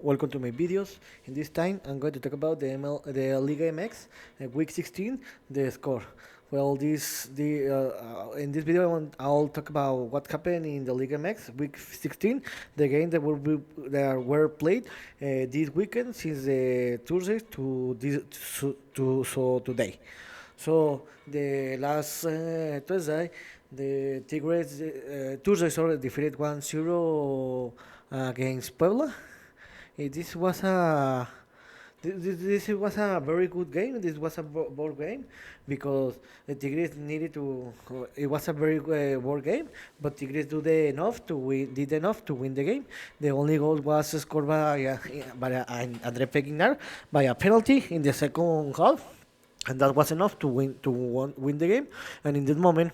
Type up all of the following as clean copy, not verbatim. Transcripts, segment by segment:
welcome to my videos. In this time, I'm going to talk about the Liga MX, week 16, the score. Well, in this video, I'll talk about what happened in the Liga MX week 16, the game that were played this weekend since Tuesday to today. So the last Tuesday, the Tigres Tuesday sorry defeated 1-0 against Puebla. This was a this was a very good game. This was a board game because the Tigres needed to. It was a very board game, but Tigres did enough to win the game. The only goal was scored by Andre Peguinar by a penalty in the second half, and that was enough to win the game. And in this moment,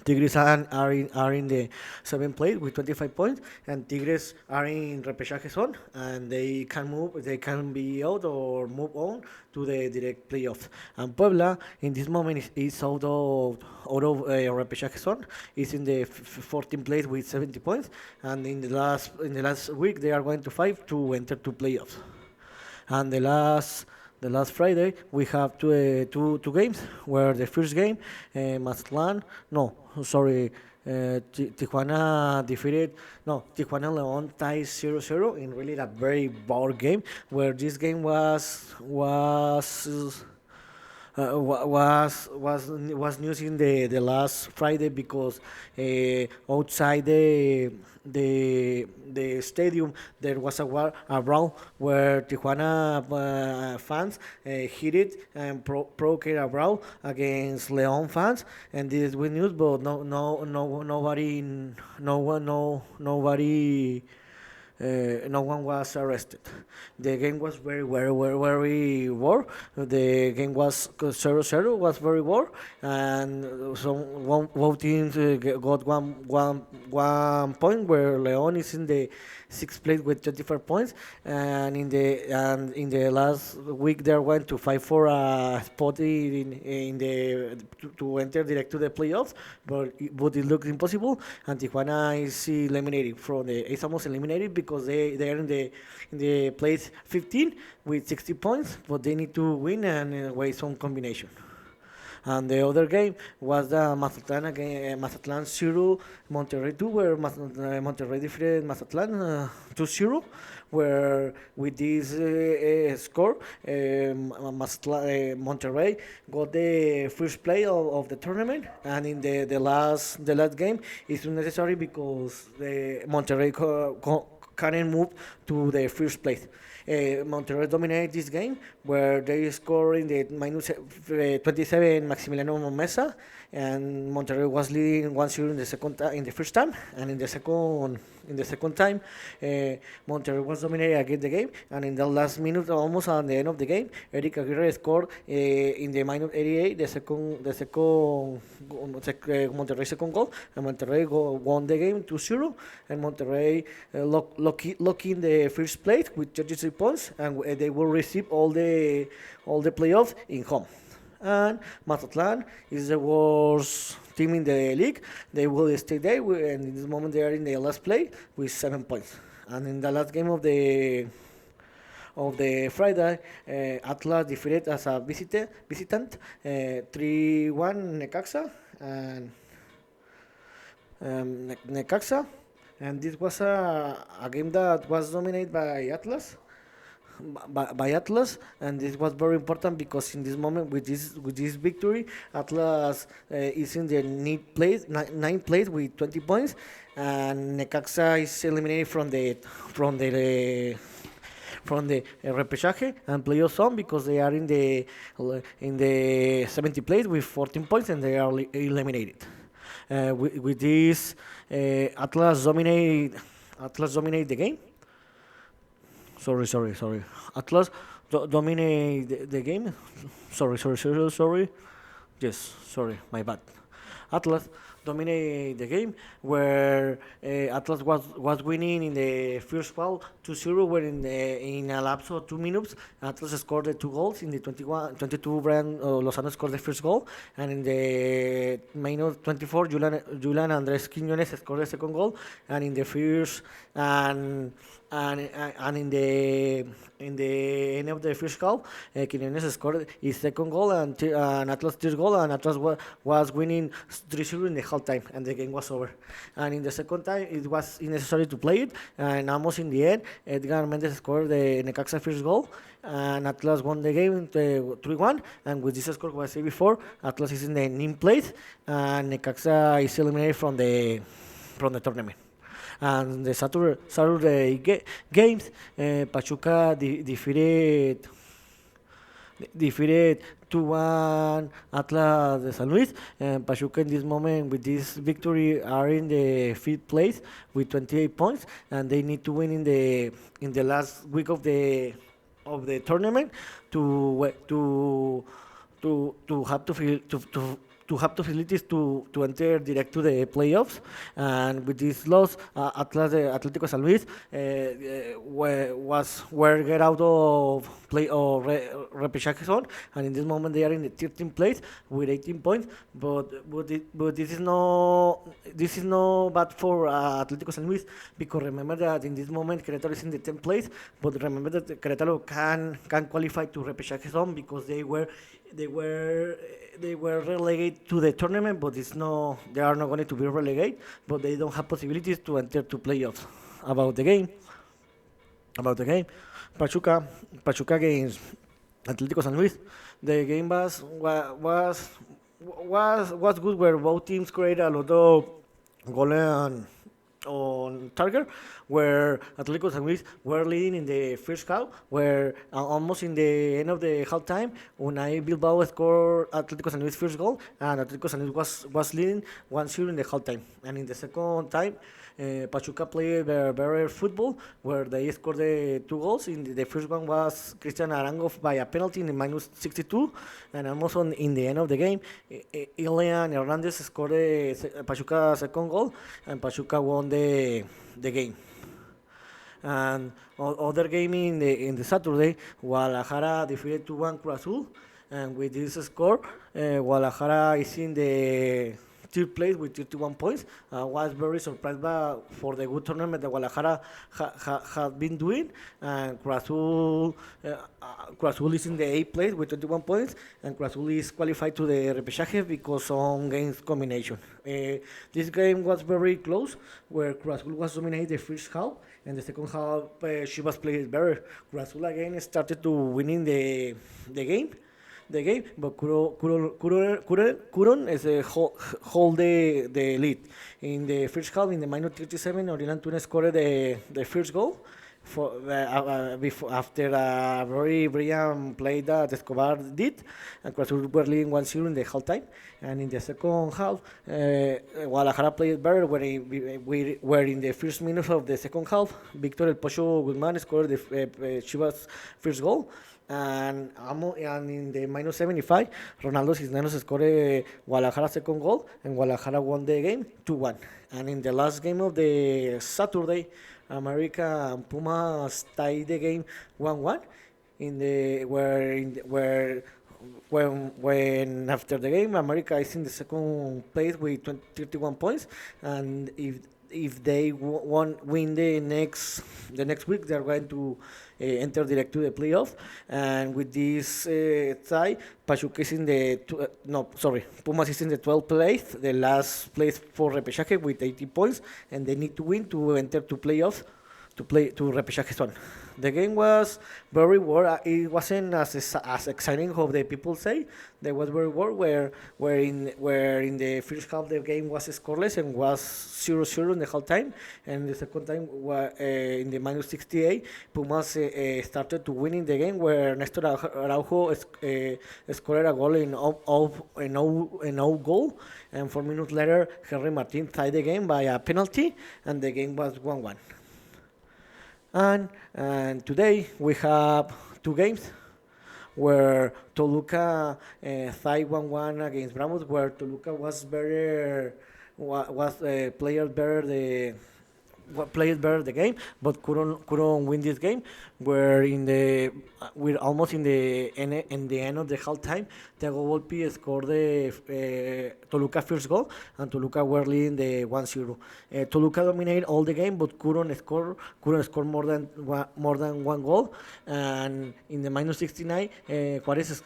Tigres are in the seventh place with 25 points, and Tigres are in repechaje zone, and they can be out or move on to the direct playoffs. And Puebla in this moment is repechaje zone, is in the 14th place with 70 points, and in the last week they are going to fight to enter to playoffs. And the last Friday we have two games where the first game Mazatlán no sorry Tijuana defeated no Tijuana León ties 0-0 in really a very bored game where this game was news in the last Friday because outside the stadium there was a brawl where Tijuana fans hit it and provoked a brawl against León fans, and this is good news, but no one was arrested. The game was very war. The game was 0-0, was very war, and one team got one point where León is in the sixth place with 24 points, and in the last week they went to fight for a spot to enter direct to the playoffs, but it looks impossible, and Tijuana is almost eliminated because they are in the place 15 with 60 points, but they need to win and waste some combination. And the other game was the Mazatlán 0, Monterrey 2, where Monterrey defeated Mazatlán 2-0, where with this score, Monterrey got the first play of the tournament, and in the last game it's unnecessary because the Monterrey couldn't move to the first place. Monterrey dominated this game where they scored in the minus 27 Maximiliano Mesa, and Monterrey was leading 1-0 in the first time, and in the second time Monterrey was dominating again the game, and in the last minute, almost at the end of the game, Eric Aguirre scored in the minus 88 Monterrey second goal, and Monterrey won the game 2-0, and Monterrey locked in the first place with 33 points, and they will receive all the playoffs in home. And Mazatlán is the worst team in the league. They will stay there, and in this moment they are in the last place with 7 points. And in the last game of the Friday, Atlas defeated as a visitant 3-1 Necaxa, and Necaxa, and this was a game that was dominated by Atlas. By Atlas, and this was very important because in this moment with this victory, Atlas is in the ninth place with 20 points, and Necaxa is eliminated from the repechaje and playoff zone because they are in the 70th place with 14 points, and they are eliminated. With this, Atlas dominate the game. Sorry. Atlas dominate the game. Sorry. Yes, sorry, my bad. Atlas dominate the game, where Atlas was winning in the first half 2-0, where in a lapse of 2 minutes, Atlas scored the 2 goals. In the 22, Brian Lozano scored the first goal, and in the minus 24, Julian Andres Quiñones scored the second goal, and in the first and in the end of the first half, Quiñones scored his second goal and Atlas third goal, and Atlas was winning 3-0 in the half time, and the game was over. And in the second time, it was necessary to play it, and almost in the end, Edgar Mendes scored the Necaxa first goal, and Atlas won the game 3-1. And with this score, was said before, Atlas is in the ninth place, and Necaxa is eliminated from the tournament. And the Saturday games, Pachuca defeated 2-1 Atlas de San Luis. And Pachuca in this moment with this victory are in the fifth place with 28 points, and they need to win in the last week of the tournament to have to have facilities to enter direct to the playoffs. And with this loss, Atlético San Luis were get out of play or repechaje zone, and in this moment they are in the 13th place with 18 points. But this is no bad for Atlético San Luis, because remember that in this moment Querétaro is in the 10th place, but remember that Querétaro can qualify to repechaje zone because they were relegated to the tournament, but they are not going to be relegated, but they don't have possibilities to enter to playoffs. About the game, Pachuca against Atlético San Luis. The game was good, where both teams created a lot of goal on target, where Atlético San Luis were leading in the first half, where almost in the end of the half time, Unai Bilbao scored Atlético San Luis first goal, and Atlético San Luis was leading 1-0 in the half time. And in the second time, Pachuca played better football, where they scored the 2 goals. In the first one was Cristian Arango by a penalty in the minus 62, and almost in the end of the game, Ilian Hernandez scored Pachuca's second goal, and Pachuca won the game. And other game in the Saturday, Guadalajara defeated 2-1 Cruz Azul, and with this score, Guadalajara is in the third place with 31 points. Was very surprised for the good tournament that Guadalajara had been doing. And Cruz Azul is in the 8th place with 21 points, and Cruz Azul is qualified to the repechaje because on games combination. This game was very close, where Cruz Azul was dominated the first half, and the second half Chivas played better. Cruz Azul again started to winning the game, but Curon is hold the lead. In the first half, in the minute 37, Oriol Antunes scored the first goal after a very brilliant play that Escobar did, and Cruz Azul were leading 1-0 in the half time. And in the second half, Guadalajara played better, where in the first minute of the second half, Victor El Pocho Guzmán scored the Chivas first goal. And in the minus 75, Ronaldo Cisneros scored Guadalajara's second goal, and Guadalajara won the game 2-1. And in the last game of the Saturday, América and Pumas tied the game 1-1. When after the game, América is in the second place with 31 points, and if they win the next week, they are going to enter direct to the playoffs. And with this tie, Pachuca is in Pumas is in the 12th place, the last place for repechaje with 80 points, and they need to win to enter to playoffs to repechaje zone. The game was very war. It wasn't as exciting how the people say. There was very war, where in the first half the game was scoreless and was 0-0 in the whole time, and the second time in the minus 68, Pumas started to winning the game, where Néstor Araujo scored a goal in no goal, and 4 minutes later Henry Martin tied the game by a penalty, and the game was 1-1. And today we have 2 games, where Toluca tied 1-1 against Bramos, where Toluca was better was player better the what played better the game, but couldn't win this game. We're almost in the end of the half time. Thiago Volpi scored the Toluca first goal, and Toluca were leading the 1-0. Toluca dominated all the game, but couldn't score more than one goal. And in the minus 69, Juarez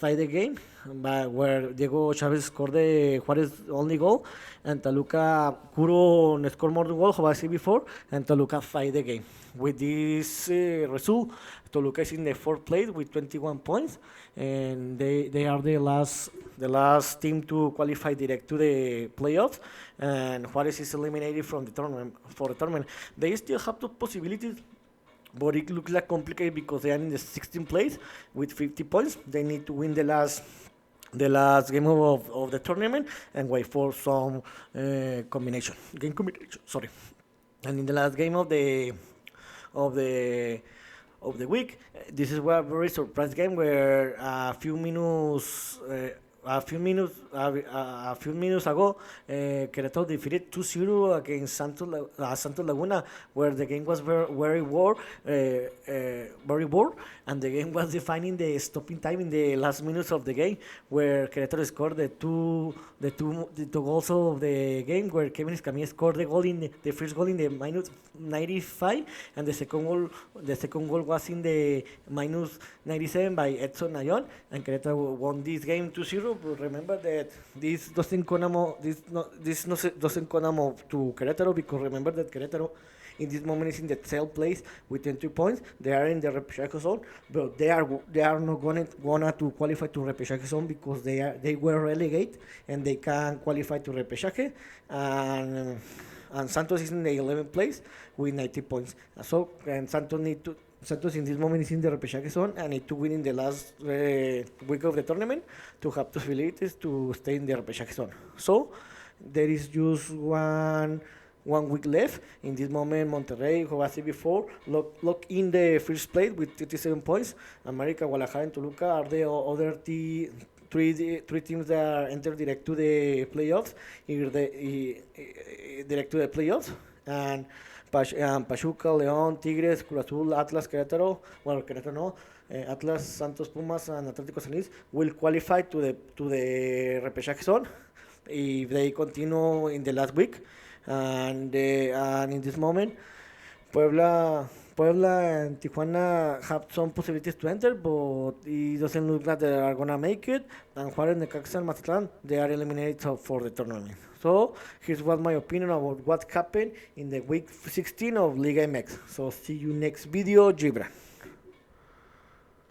tied the game, but where Diego Chavez scored the Juarez only goal, and Toluca couldn't score more than goal, how I said before, and Toluca fight the game. With this result, Toluca is in the fourth place with 21 points, and they are the last team to qualify direct to the playoffs, and Juarez is eliminated from the tournament. For the tournament, they still have the possibilities, but it looks like complicated because they are in the 16th place with 50 points. They need to win the last game of the tournament and wait for some game combination. Sorry. And in the last game of the of the week, this is a very surprise game where a few minutes ago, Querétaro defeated 2-0 against Santos Laguna, where the game was very bored, and the game was defining the stopping time in the last minutes of the game, where Querétaro scored the two goals of the game, where Kevin Escamilla scored the first goal in the minus 95, and the second goal was in the minus 97 by Edson Nayon, and Querétaro won this game 2-0. But remember that this doesn't come to Querétaro, because remember that Querétaro in this moment is in the 12th place with 23 points. They are in the repechaje zone, but they are not gonna to qualify to repechaje zone because they were relegated and they can qualify to repechaje. And Santos is in the 11th place with 90 points. And Santos in this moment is in the repechaje zone and need to win in the last week of the tournament to have possibilities to stay in the repechaje zone. So there is just one week left. In this moment, Monterrey, who I said before, lock in the first place with 37 points. América, Guadalajara, and Toluca are the other three teams that enter direct to the playoffs. Direct to the playoffs. And Pachuca, León, Tigres, Cruz Azul, Atlas, Querétaro. Well, Querétaro no. Atlas, Santos, Pumas, and Atlético will qualify to the repechaje zone if they continue in the last week. And in this moment, Puebla and Tijuana have some possibilities to enter, but it doesn't look like they are gonna make it. And Juarez, Necaxa, and Mazatlán, they are eliminated for the tournament. So here's what my opinion about what happened in the week 16 of Liga MX. So see you next video, Gibran.